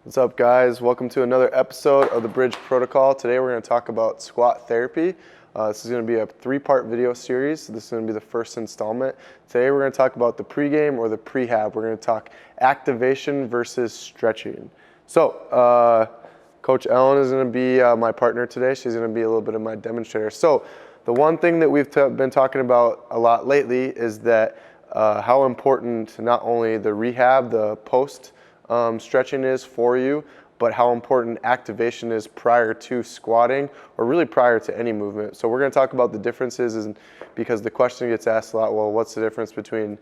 What's up, guys? Welcome to another episode of the Bridge Protocol. Today we're going to talk about squat therapy. This is going to be a three-part video series. This is going to be the first installment. Today we're going to talk about the pregame or the prehab. We're going to talk activation versus stretching. So, Coach Ellen is going to be my partner today. She's going to be a little bit of my demonstrator. So, the one thing that we've been talking about a lot lately is that how important not only the rehab, the post stretching is for you, but how important activation is prior to squatting or really prior to any movement. So we're going to talk about the differences, because the question gets asked a lot, well, what's the difference between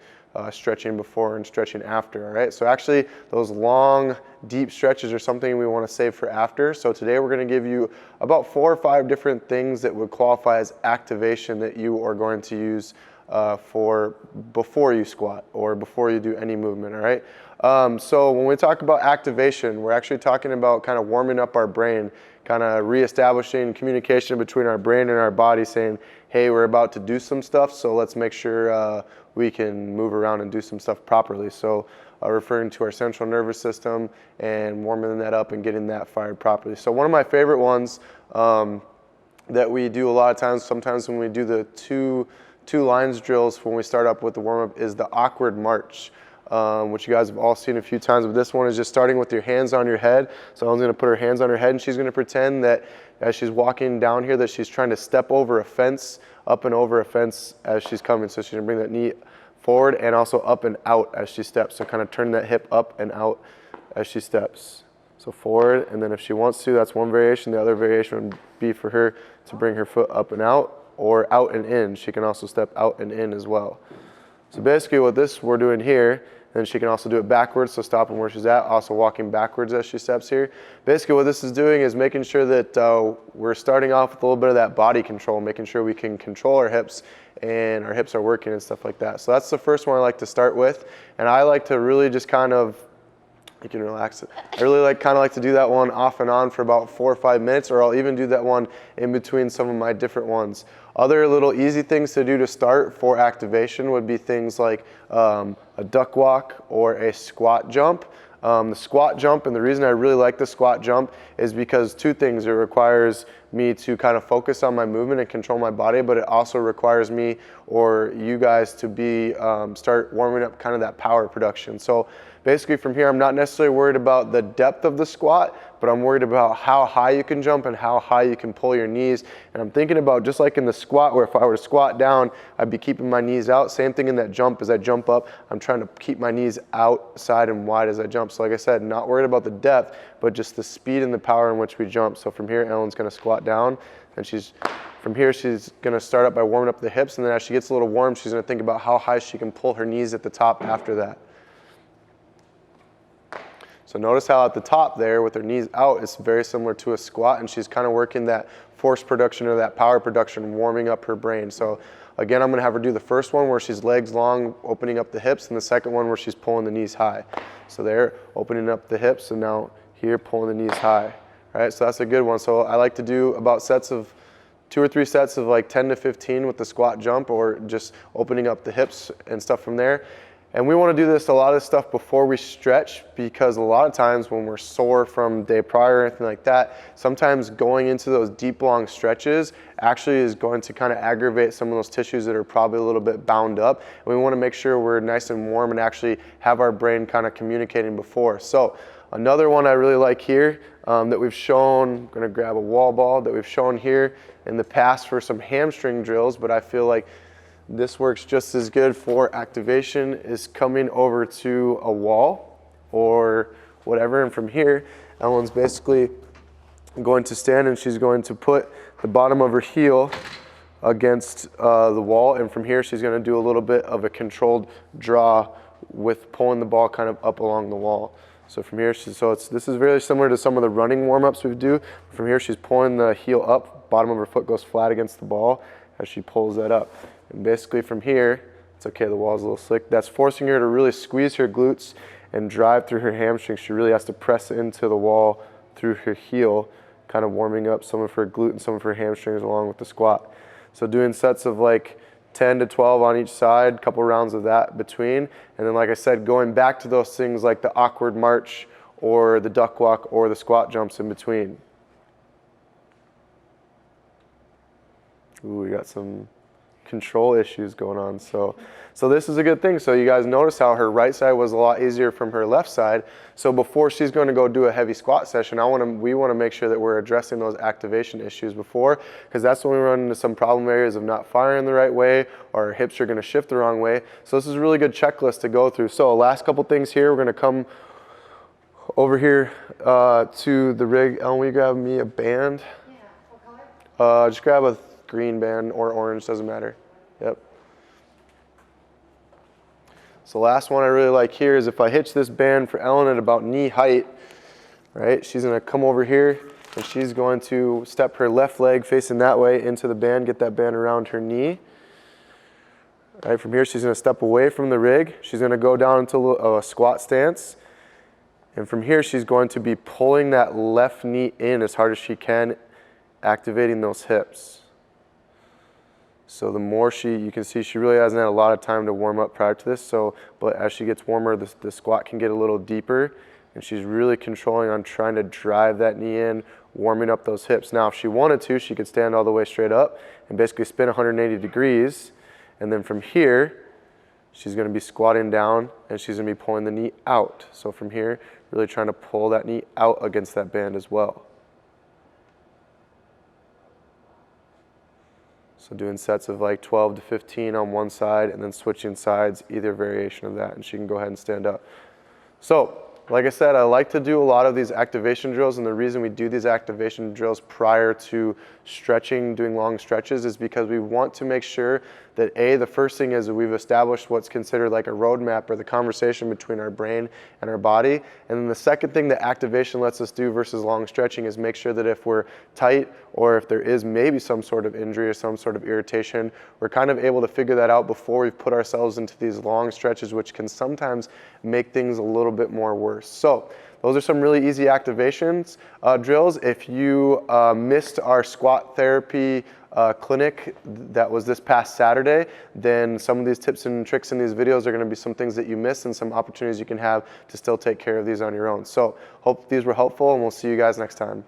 stretching before and stretching after, all right? So actually those long, deep stretches are something we want to save for after. So today we're going to give you about 4 or 5 different things that would qualify as activation that you are going to use for before you squat or before you do any movement, all right? So when we talk about activation, we're actually talking about kind of warming up our brain, kind of reestablishing communication between our brain and our body, saying, hey, we're about to do some stuff, so let's make sure we can move around and do some stuff properly. So referring to our central nervous system and warming that up and getting that fired properly. So one of my favorite ones that we do a lot of times, sometimes when we do the two lines drills when we start up with the warm-up, is the awkward march. Which you guys have all seen a few times, but this one is just starting with your hands on your head. So Ellen's going to put her hands on her head, and she's going to pretend that as she's walking down here that she's trying to step over a fence, up and over a fence as she's coming. So she's going to bring that knee forward and also up and out as she steps. So kind of turn that hip up and out as she steps. So forward, and then if she wants to, that's one variation. The other variation would be for her to bring her foot up and out or out and in. She can also step out and in as well. So basically what we're doing here, and she can also do it backwards, so stopping where she's at, also walking backwards as she steps here. Basically what this is doing is making sure that we're starting off with a little bit of that body control, making sure we can control our hips and our hips are working and stuff like that. So that's the first one I like to start with, and I like to really just kind of, you can relax it. I really kind of like to do that one off and on for about 4 or 5 minutes, or I'll even do that one in between some of my different ones. Other little easy things to do to start for activation would be things like a duck walk or a squat jump. The squat jump, and the reason I really like the squat jump is because 2 things. It requires me to kind of focus on my movement and control my body, but it also requires me or you guys to start warming up kind of that power production. So basically from here, I'm not necessarily worried about the depth of the squat, but I'm worried about how high you can jump and how high you can pull your knees. And I'm thinking about just like in the squat, where if I were to squat down, I'd be keeping my knees out. Same thing in that jump. As I jump up, I'm trying to keep my knees outside and wide as I jump. So like I said, not worried about the depth, but just the speed and the power in which we jump. So from here, Ellen's going to squat down, and from here, she's going to start up by warming up the hips, and then as she gets a little warm, she's going to think about how high she can pull her knees at the top after that. So notice how at the top there with her knees out, it's very similar to a squat, and she's kind of working that force production or that power production, warming up her brain. So again, I'm going to have her do the first one where she's legs long, opening up the hips, and the second one where she's pulling the knees high. So there, opening up the hips, and now here, pulling the knees high. All right, so that's a good one. So I like to do about 2 or 3 sets of like 10 to 15 with the squat jump, or just opening up the hips and stuff from there. And we want to do a lot of stuff before we stretch, because a lot of times when we're sore from day prior or anything like that, sometimes going into those deep, long stretches actually is going to kind of aggravate some of those tissues that are probably a little bit bound up. And we want to make sure we're nice and warm and actually have our brain kind of communicating before. So another one I really like here that we've shown, I'm going to grab a wall ball, that we've shown here in the past for some hamstring drills, but I feel like this works just as good for activation, is coming over to a wall or whatever. And from here, Ellen's basically going to stand, and she's going to put the bottom of her heel against the wall. And from here, she's going to do a little bit of a controlled draw with pulling the ball kind of up along the wall. So from here, this is very similar to some of the running warm-ups we do. From here, she's pulling the heel up, bottom of her foot goes flat against the ball as she pulls that up. And basically from here, it's okay, the wall's a little slick. That's forcing her to really squeeze her glutes and drive through her hamstrings. She really has to press into the wall through her heel, kind of warming up some of her glute and some of her hamstrings along with the squat. So doing sets of like 10 to 12 on each side, couple rounds of that between. And then like I said, going back to those things like the awkward march or the duck walk or the squat jumps in between. Ooh, we got some control issues going on. So this is a good thing. So you guys notice how her right side was a lot easier from her left side. So before she's going to go do a heavy squat session, we want to make sure that we're addressing those activation issues before, because that's when we run into some problem areas of not firing the right way, or our hips are going to shift the wrong way. So this is a really good checklist to go through. So last couple things here, we're going to come over here to the rig. Ellen, will you grab me a band? Yeah, what color? Just grab a green band or orange, doesn't matter. Yep. So last one I really like here is if I hitch this band for Ellen at about knee height, right? She's going to come over here and she's going to step her left leg facing that way into the band, get that band around her knee. All right, from here she's going to step away from the rig. She's going to go down into a squat stance. And from here she's going to be pulling that left knee in as hard as she can, activating those hips. So the more you can see she really hasn't had a lot of time to warm up prior to this. But as she gets warmer, the squat can get a little deeper, and she's really controlling on trying to drive that knee in, warming up those hips. Now, if she wanted to, she could stand all the way straight up and basically spin 180 degrees. And then from here, she's going to be squatting down, and she's going to be pulling the knee out. So from here, really trying to pull that knee out against that band as well. So doing sets of like 12 to 15 on one side and then switching sides, either variation of that, and she can go ahead and stand up. So, like I said, I like to do a lot of these activation drills, and the reason we do these activation drills prior to stretching, doing long stretches, is because we want to make sure that the first thing is that we've established what's considered like a roadmap or the conversation between our brain and our body. And then the second thing that activation lets us do versus long stretching is make sure that if we're tight or if there is maybe some sort of injury or some sort of irritation, we're kind of able to figure that out before we've put ourselves into these long stretches, which can sometimes make things a little bit more worse. So those are some really easy activations drills. If you missed our squat therapy clinic that was this past Saturday, then some of these tips and tricks in these videos are going to be some things that you missed and some opportunities you can have to still take care of these on your own. So hope these were helpful, and we'll see you guys next time.